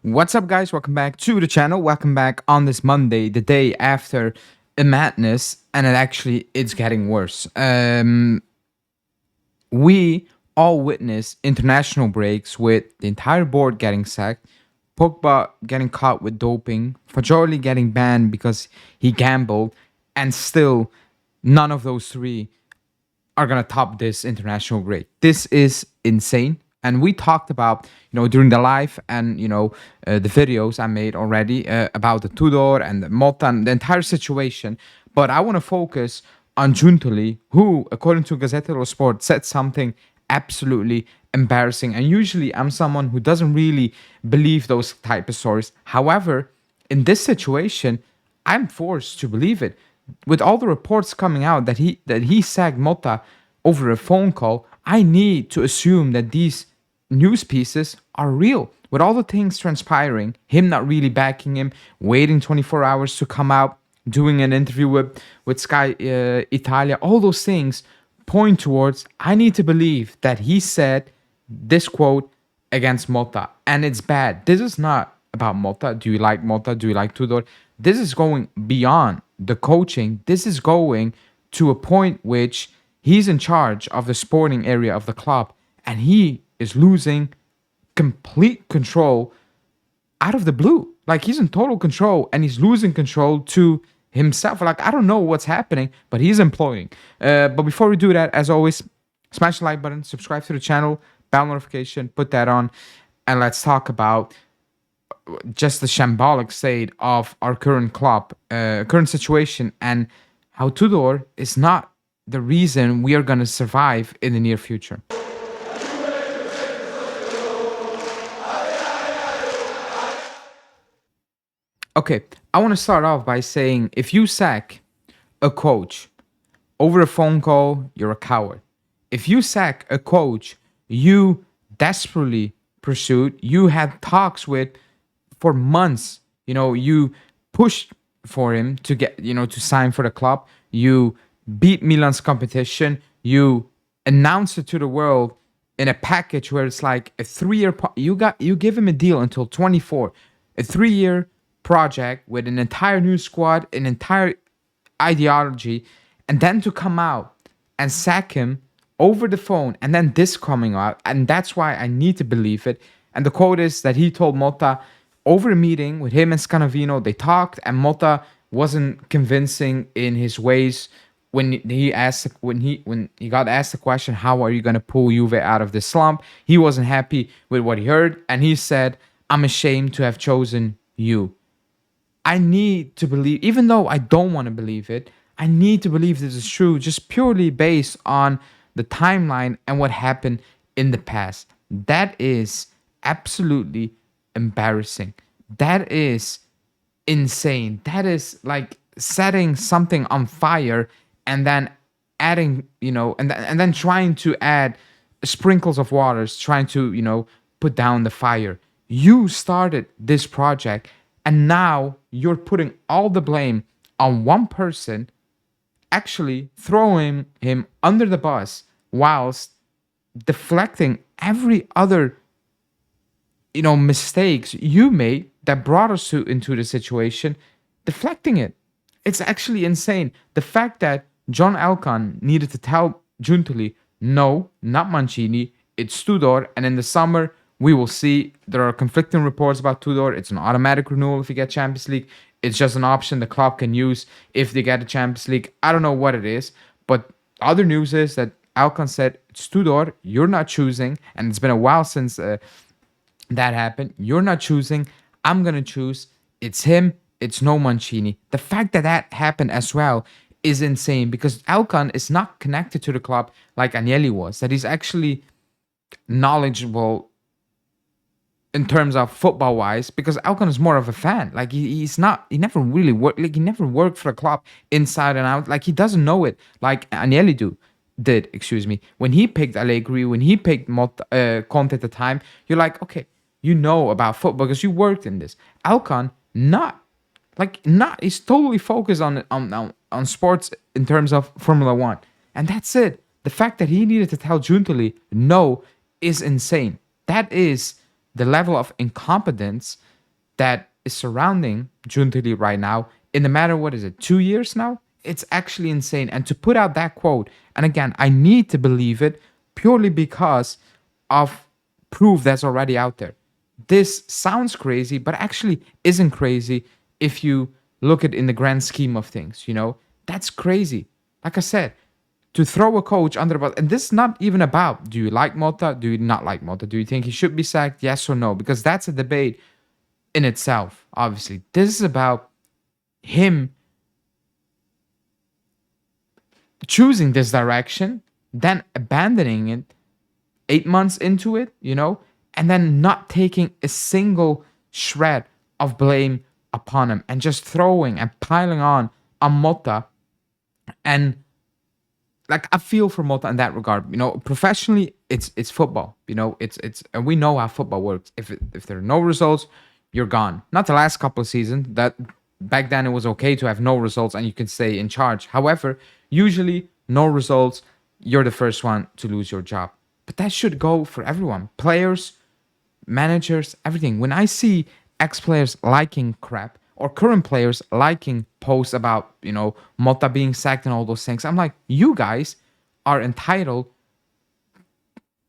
What's up, guys? Welcome back to the channel. Welcome back on this Monday, the day after a madness, and it's getting worse. We all witness international breaks with the entire board getting sacked, Pogba getting caught with doping, Fagioli getting banned because he gambled, and still none of those three are gonna top this international break. This is insane. And we talked about, during the live and, the videos I made already about the Tudor and the Motta and the entire situation. But I want to focus on Giuntoli, who, according to Gazzetta dello Sport, said something absolutely embarrassing. And usually I'm someone who doesn't really believe those type of stories. However, in this situation, I'm forced to believe it. With all the reports coming out that he sacked Motta over a phone call, I need to assume that these news pieces are real. With all the things transpiring, him not really backing him, waiting 24 hours to come out, doing an interview with Sky Italia, all those things point towards, I need to believe that he said this quote against Motta. And it's bad. This is not about Motta. Do you like Motta? Do you like Tudor? This is going beyond the coaching. This is going to a point which he's in charge of the sporting area of the club, and he is losing complete control out of the blue. Like, he's in total control, and he's losing control to himself. Like, I don't know what's happening, but he's employing. But before we do that, as always, smash the like button, subscribe to the channel, bell notification, put that on, and let's talk about just the shambolic state of our current club, current situation, and how Tudor is not the reason we are going to survive in the near future. Okay, I want to start off by saying, if you sack a coach over a phone call, you're a coward. If you sack a coach you desperately pursued, you had talks with for months, you pushed for him to get, to sign for the club, you beat Milan's competition, you announced it to the world in a package where it's like a 3-year, you give him a deal until 24, a 3-year project with an entire new squad, an entire ideology, and then to come out and sack him over the phone, and then this coming out, and that's why I need to believe it. And the quote is that he told Motta over a meeting with him and Scanavino, they talked, and Motta wasn't convincing in his ways when he got asked the question, how are you going to pull Juve out of this slump? He wasn't happy with what he heard, and he said, I'm ashamed to have chosen you. I need to believe, even though I don't want to believe it, I need to believe this is true, just purely based on the timeline and what happened in the past. That is absolutely embarrassing. That is insane. That is like setting something on fire and then adding, and then trying to add sprinkles of waters, trying to, put down the fire. You started this project, and now you're putting all the blame on one person, actually throwing him under the bus whilst deflecting every other, mistakes you made that brought us into the situation, deflecting it. It's actually insane. The fact that John Elkann needed to tell Giuntoli, no, not Mancini, it's Tudor, and in the summer, we will see. There are conflicting reports about Tudor. It's an automatic renewal if you get Champions League. It's just an option the club can use if they get a Champions League. I don't know what it is, but other news is that Elkann said, it's Tudor, you're not choosing, and it's been a while since that happened. You're not choosing, I'm going to choose. It's him, it's no Mancini. The fact that that happened as well is insane, because Elkann is not connected to the club like Agnelli was, that he's actually knowledgeable in terms of football wise, because Elkann is more of a fan. Like, he never really worked, like he never worked for a club inside and out. Like, he doesn't know it like Agnelli did, when he picked Allegri, when he picked Conte at the time. You're like, okay, you know about football because you worked in this. Elkann, he's totally focused on sports in terms of Formula One, and that's it. The fact that he needed to tell Giuntoli no is insane. That is the level of incompetence that is surrounding Giuntoli right now in the matter, what is it, 2 years now? It's actually insane. And to put out that quote, and again, I need to believe it purely because of proof that's already out there. This sounds crazy, but actually isn't crazy if you look at it in the grand scheme of things, you know? That's crazy. Like I said, to throw a coach under the bus, and this is not even about, do you like Motta? Do you not like Motta? Do you think he should be sacked? Yes or no? Because that's a debate in itself, obviously. This is about him choosing this direction, then abandoning it 8 months into it, you know, and then not taking a single shred of blame upon him and just throwing and piling on Motta. And like, I feel for Motta in that regard. You know, professionally, it's football. You know, it's and we know how football works. If there are no results, you're gone. Not the last couple of seasons. That back then it was okay to have no results and you can stay in charge. However, usually no results, you're the first one to lose your job. But that should go for everyone. Players, managers, everything. When I see ex-players liking crap or current players liking posts about, you know, Motta being sacked and all those things, I'm like, you guys are entitled.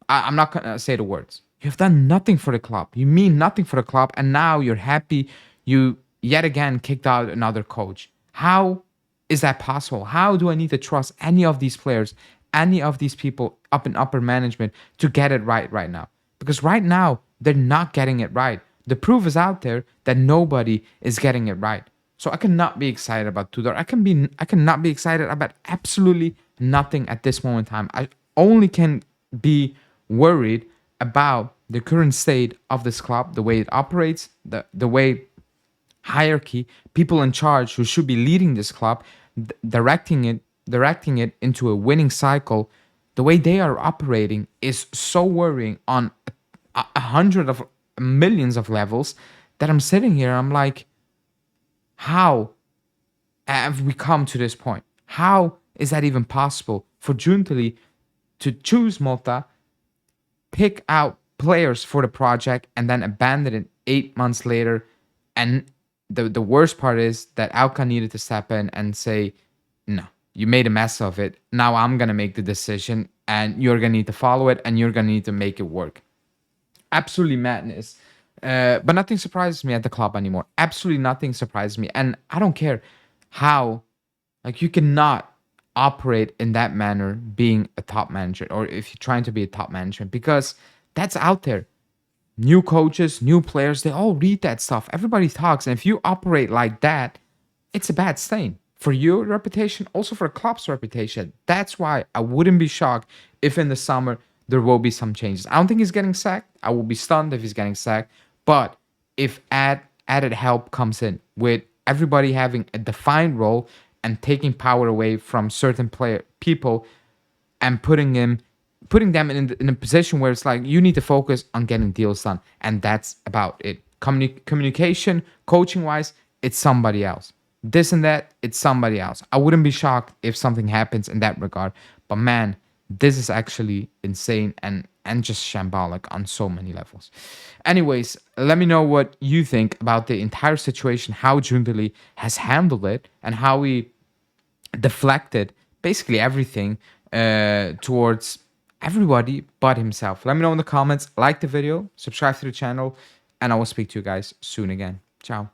I'm not going to say the words. You have done nothing for the club. You mean nothing for the club. And now you're happy you yet again kicked out another coach. How is that possible? How do I need to trust any of these players, any of these people up in upper management to get it right now? Because right now, they're not getting it right. The proof is out there that nobody is getting it right. So I cannot be excited about Tudor. I cannot be excited about absolutely nothing at this moment in time. I only can be worried about the current state of this club, the way it operates, the way hierarchy, people in charge who should be leading this club, directing it into a winning cycle, the way they are operating is so worrying on a hundred of millions of levels that I'm sitting here, I'm like, how have we come to this point? How is that even possible for Giuntoli to choose Motta, pick out players for the project, and then abandon it 8 months later? And the worst part is that Alka needed to step in and say, no, you made a mess of it. Now I'm going to make the decision and you're going to need to follow it and you're going to need to make it work. Absolutely madness. But nothing surprises me at the club anymore. Absolutely nothing surprises me. And I don't care how, like, you cannot operate in that manner being a top manager, or if you're trying to be a top management, because that's out there. New coaches, new players, they all read that stuff. Everybody talks. And if you operate like that, it's a bad stain for your reputation, also for the club's reputation. That's why I wouldn't be shocked if in the summer there will be some changes. I don't think he's getting sacked. I will be stunned if he's getting sacked. But if added help comes in with everybody having a defined role and taking power away from certain people and putting them in a position where it's like, you need to focus on getting deals done. And that's about it. Communication, coaching wise, it's somebody else. This and that, it's somebody else. I wouldn't be shocked if something happens in that regard. But man, this is actually insane and just shambolic on so many levels. Anyways, let me know what you think about the entire situation, how Giuntoli has handled it, and how he deflected basically everything towards everybody but himself. Let me know in the comments, like the video, subscribe to the channel, and I will speak to you guys soon again. Ciao.